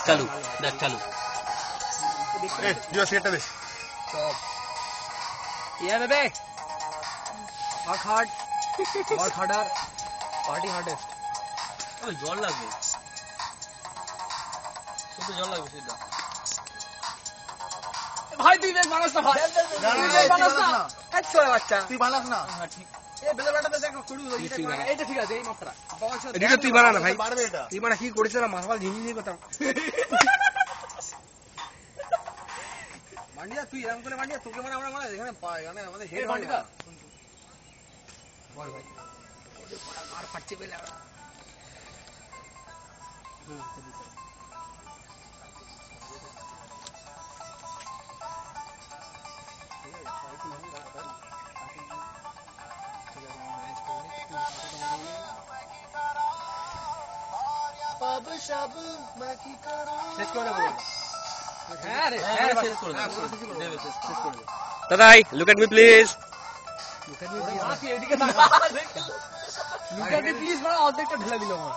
চালু দেখ চালু দিও সিগারেটটা দে Stop. Yeah, baby. Work hard. Work harder. Party hardest. ওই জল লাগবে শুধু জল লাগবে সেটা ভাই তুই বেশ বানাস না ভাই তুই বেশ বানাস না এক ছোড়া বাচ্চা তুই বানাস না হ্যাঁ ঠিক এই বেলাটাতে দেখ কুড়ু এইটা ঠিক আছে এই মাত্রা এটা তুই বানা না ভাই পারবে এটা তুই মানে কি করিস না মাসওয়াল ঝিনি কথা মান্ডিয়া তুই এরকম করে মান্ডিয়া তোকে মানে আমরা মানে এখানে পাই মানে আমাদের হেড মান্ডিয়া বল ভাই আর ফাটছে বেলা বাবু শাবু বাকি করো শেষ করে দেবো হ্যাঁ রে হ্যাঁ শেষ করে দেবে শেষ করে দে দাদাই লুক এট মি প্লিজ মাসি এদিকে তাকা লুকাতে প্লিজ বড় অর্ধেকটা ঢেলে দিল আমার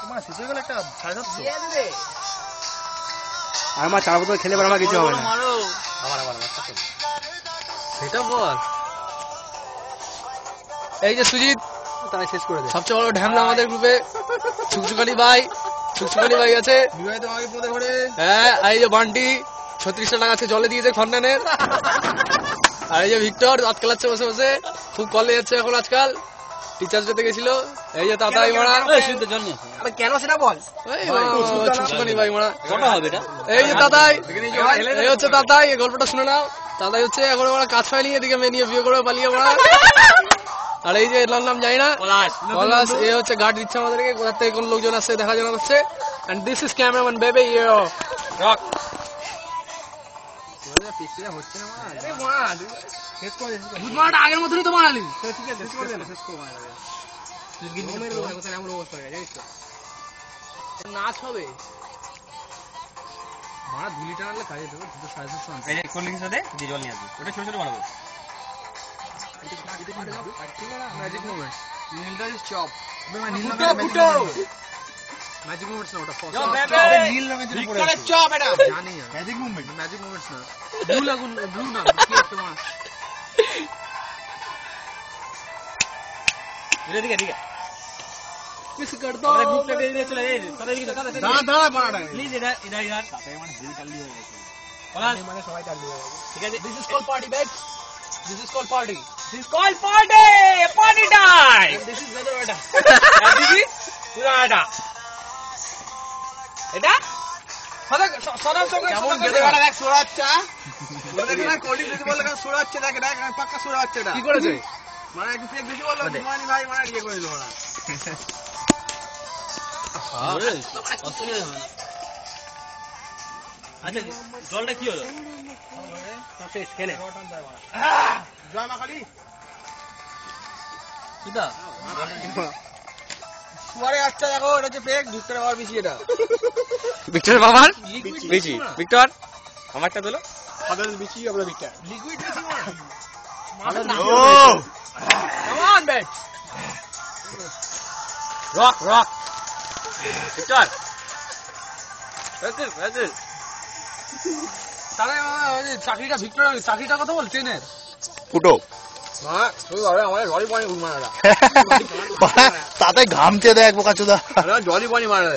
তোমার শেষ হয়ে গেল একটা 750 দিয়ে দে আমার চার বোতল খেলে পর আমার কিছু হবে না মারো আমার সেটা বল এই যে সুজিত তাই শেষ করে দে সবচেয়ে বড় ঢ্যামলা আমাদের গ্রুপে ছুকছুকালি ভাই আছে বিবাহিত আমাকে পদে ঘরে হ্যাঁ আর এই যে বান্টি 36 টাকা আছে জলে দিয়েছে খন্ডানের আর এই যে ভিক্টর দাঁত খেলাচ্ছে বসে বসে খুব কলে যাচ্ছে এখন আজকাল টিচার্স ডেতে গেছিল এই যে তাতাই মারা এই শুদ্ধ জল নিয়ে আসো। আরে কেন সেটা বল ছুকছুকালি ভাই মারা কটা হবে এটা এই যে তাতাই এই হচ্ছে তাতাই এই গল্পটা শুনে নাও তাতাই হচ্ছে এখন ওরা কাজ পায়নি এদিকে মেয়ে নিয়ে বিয়ে করে পালিয়ে মারা আর এই যে এর নাম জানি না পলাশ এ হচ্ছে গার্ড দিচ্ছে আমাদেরকে কোথা থেকে কোন লোকজন আসছে দেখা জানা করছে and this is cameraman baby yo rock হচ্ছে না আরে মা শেষ করে দে বুধমাটা আগের মতই তো বানালি ঠিক আছে শেষ করে দে শেষ করে মারা এমন অবস্থা হয়ে গেছে নাচ হবে মারা ধুলিটা আনলে কাজে দেবো দুটো 750 এই যে কোল্ড ড্রিঙ্কস দে দিয়ে জল নিয়ে আসবি ওটা ছোট ছোট বানাবো ম্যাজিক মোমেন্ট নীলটা ইজ চপ ফুটো ফুটো ম্যাজিক মোমেন্টস না ওটা Yo, ফসল baby! নীল রঙের জন্য পড়ে ভিক্টরের চপ এটা জানি না ম্যাজিক মুভমেন্ট ম্যাজিক মোমেন্টস না ব্লু লাগুন ব্লু না কি একটা মাছ এদিকে এদিকে মিস কর দো আমাদের গ্রুপটা দিয়ে চলে এই তাদের দিকে তাদের দাঁড়া দাঁড়া বাড়াটা প্লিজ এটা তাতে মানে হেভি টালি হয়ে গেছে পলাশ মানে সবাই চালু হয়ে গেছে ঠিক আছে this is call party babes this is call party this call party party time this is weather এটা দিদি পুরো এটা সদর চক্র কেমন গেদে গাড়া দেখ সোড়াচ্ছা বলে দেখ না কোল্ড ড্রিঙ্ক বেশি বললে কেন সোড়াচ্ছে দেখ দেখ পাক্কা সোড়াচ্ছে এটা কি করেছে মানে একটু ফেক বেশি বললো ঘুমানি ভাই মানে ইয়ে করে দিল না আচ্ছা জলটা কি হলো জয় মা কালী কিটা সুয়ারে আচ্ছা দেখো এটা হচ্ছে ফেক ভিক্টর আবার বেশি এটা ভিক্টর বাবার বেশি ভিক্টর আমারটা দিলো ফাদার বেশি আমরা ভিক্টর লিকুইড বেশি ও come on bet rock rock Victor রাজুল তাহলে চাকরিটা ভিক্টর চাকরিটা কথা বল ট্রেনের ফুটো মা তুই আরে আমাদের লরি পানি মারা তাতে ঘামছে দেখ বোকা চোদা জলি পানি মারা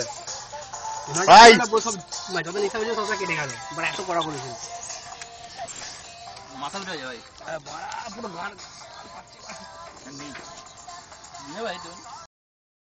ভাই সব যত লেখা হয়েছে সবটা কেটে গেল বাট এত কড়া করেছিল মাথা ধরে যায় ভাই পুরো গান নে ভাই তো